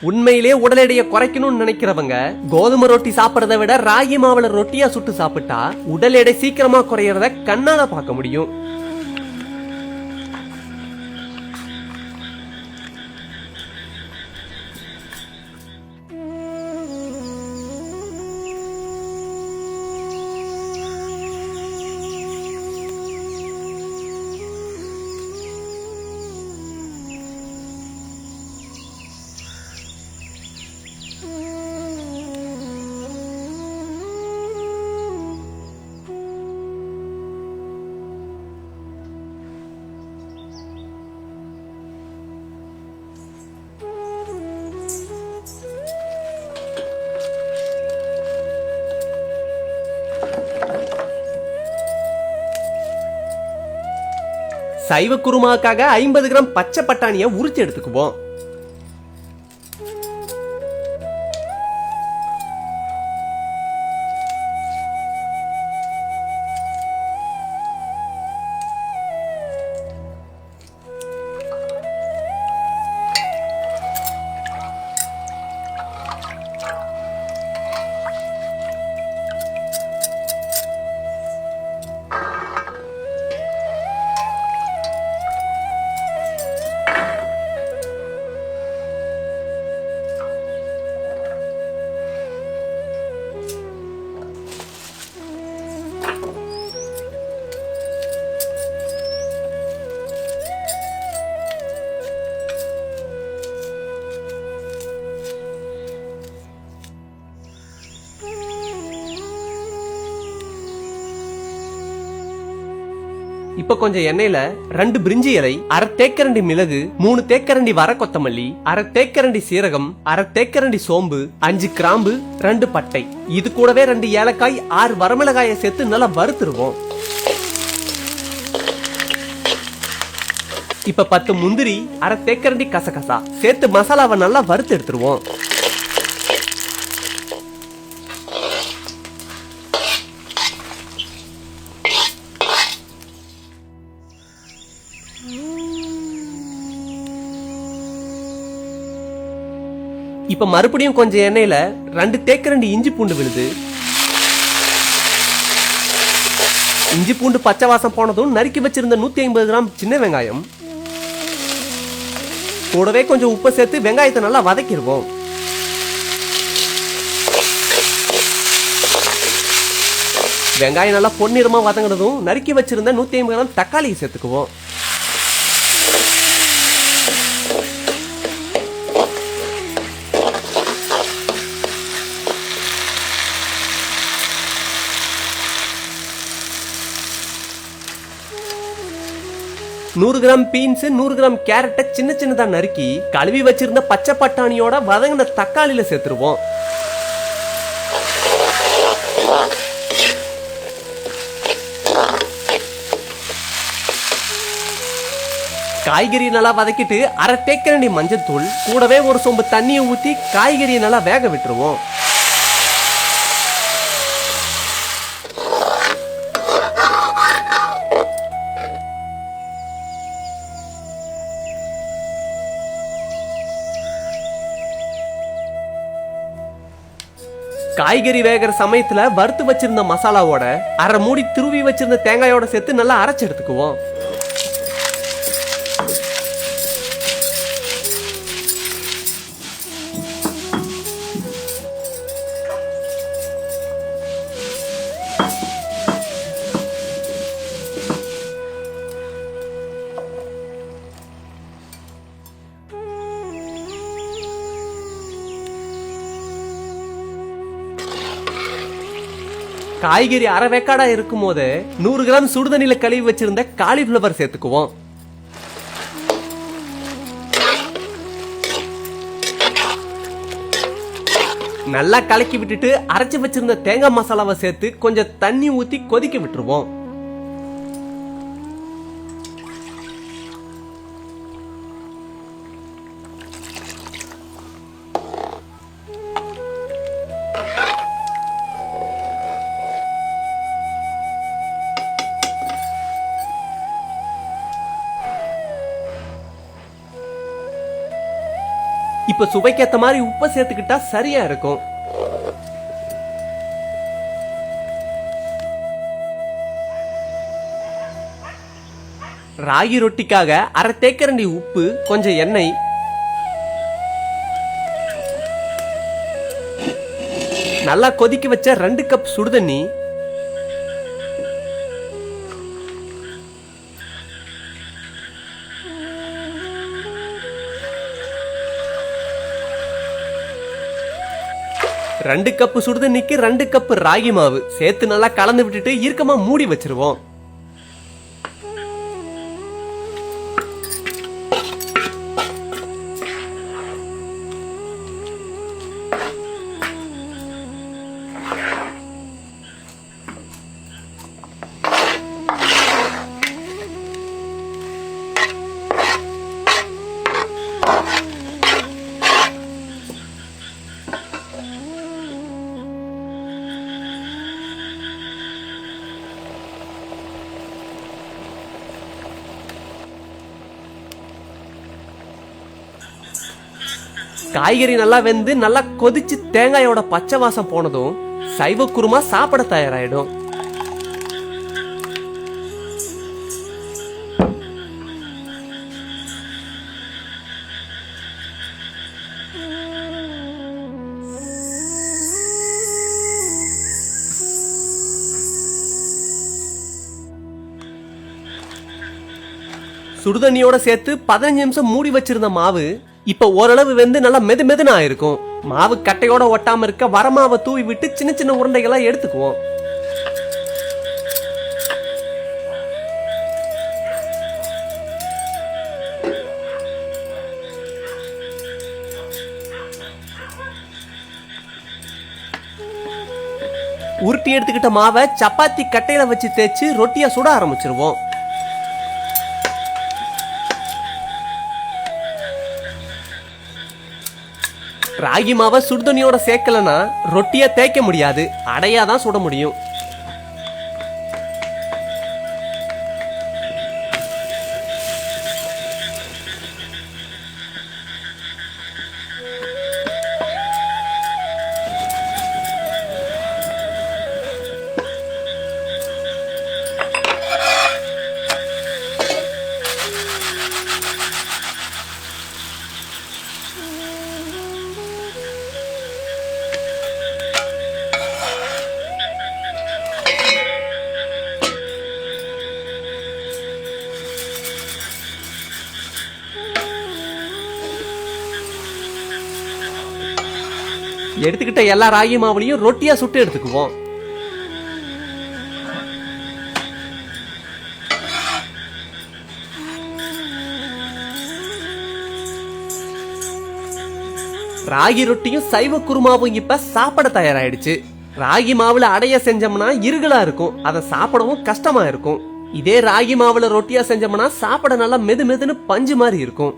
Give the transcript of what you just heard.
உண்மையிலே உடல் எடையை குறைக்கணும்னு நினைக்கிறவங்க கோதுமை ரொட்டி சாப்பிடறத விட ராகி மாவுல ரொட்டியா சுட்டு சாப்பிட்டா உடல் எடை சீக்கிரமா குறையறத கண்ணால பார்க்க முடியும். சைவ குருமாக்காக 50 கிராம் பச்சை பட்டாணியை உரிச்சு எடுத்துக்குவோம். இப்ப கொஞ்சம் எண்ணெயில 2 பிரிஞ்சி இலை, 1/2 தேக்கரண்டி மிளகு, 3 தேக்கரண்டி வர கொத்தமல்லி, 1/2 தேக்கரண்டி சீரகம், 1/2 தேக்கரண்டி சோம்பு, 5 கிராம்பு, 2 பட்டை, இது கூடவே 2 ஏலக்காய், 6 வரமிளகாயை சேர்த்து நல்லா வறுத்துருவோம். இப்ப 10 முந்திரி, 1/2 தேக்கரண்டி கசகசா சேர்த்து மசாலாவை நல்லா வறுத்து எடுத்துருவோம். இப்ப மறுபடியும் கொஞ்சம் எண்ணெயில 2 தேக்கரண்டி இஞ்சி பூண்டு விழுது, இஞ்சி பூண்டு பச்சை வாசம் போனதும் நறுக்கி வச்சிருந்த 150 கிராம் சின்ன வெங்காயம், கூடவே கொஞ்சம் உப்பு சேர்த்து வெங்காயத்தை நல்லா வதக்கிடுவோம். வெங்காயம் நல்லா பொன்னிறமா வதங்கினதும் நறுக்கி வச்சிருந்த 150 கிராம் தக்காளியை சேர்த்துக்குவோம். நூறு கிராம் பீன்ஸ், 100 கிராம் கேரட்டை சின்ன சின்னதா நறுக்கி கழுவி வச்சிருந்த பச்சை பட்டாணியோட வதங்கின தக்காளியில சேர்த்துருவோம். காய்கறி நல்லா வதக்கிட்டு 1/2 தேக்கரண்டி மஞ்சள் தூள், கூடவே ஒரு சொம்பு தண்ணியை ஊத்தி காய்கறியை நல்லா வேக விட்டுருவோம். காய்கறி வேகிற சமயத்துல வறுத்து வச்சிருந்த மசாலாவோட 1/2 மூடி துருவி வச்சிருந்த தேங்காயோட சேர்த்து நல்லா அரைச்சு எடுத்துக்குவோம். காய்கறி அரை வேக்காடா இருக்கும் போது 100 கிராம் சுடுதண்ணில கழுவி வச்சிருந்த காலிஃபிளவர் சேர்த்துக்குவோம். நல்லா கலக்கி விட்டுட்டு அரைச்சு வச்சிருந்த தேங்காய் மசாலாவை சேர்த்து கொஞ்சம் தண்ணி ஊத்தி கொதிக்க விட்டுருவோம். இப்ப இப்ப சுவைக்கேத்த மாதிரி உப்பை சேர்த்துக்கிட்டா சரியா இருக்கும். ராகி ரொட்டிக்காக அரை தேக்கரண்டி உப்பு, கொஞ்சம் எண்ணெய், நல்லா கொதிக்க வச்ச 2 கப் சுடுதண்ணி, ரெண்டு கப்பு சுடுதண்ணிக்கு 2 கப் ராகி மாவு சேர்த்து நல்லா கலந்து விட்டுட்டு இறுக்கமா மூடி வச்சிருவோம். காய்கறி நல்லா வெந்து நல்லா கொதிச்சு தேங்காயோட பச்சை வாசம் போனதும் சைவ குருமா சாப்பிட தயாராயிடும். சுடுதண்ணியோட சேர்த்து 15 நிமிஷம் மூடி வச்சிருந்த மாவு இப்ப ஓரளவு வெந்து நல்லா மெது மெதுன்னு ஆயிருக்கும். மாவு கட்டையோட ஒட்டாம இருக்க வரமாவை தூவி விட்டு சின்ன சின்ன உருண்டைகளா எடுத்துக்குவோம். உருட்டி எடுத்துக்கிட்ட மாவை சப்பாத்தி கட்டையில வச்சு தேய்ச்சி ரொட்டியா சுட ஆரம்பிச்சிருவோம். ராகி மாவை சுடுதண்ணியோட சேர்க்கலனா ரொட்டியா தேய்க்க முடியாது, அடையாதான் சுட முடியும். எடுத்துக்கிட்ட எல்லா ராகி மாவுலையும் ரொட்டியா சுட்டு எடுத்துக்குவோம். ராகி ரொட்டியும் சைவ குருமாவும் இப்ப சாப்பிட தயாராயிடுச்சு. ராகி மாவுல அடைய செஞ்சோம்னா இருகலா இருக்கும், அதை சாப்பிடவும் கஷ்டமா இருக்கும். இதே ராகி மாவுல ரொட்டியா செஞ்சோம்னா சாப்பிட நல்லா மெது மெதுன்னு பஞ்சு மாதிரி இருக்கும்.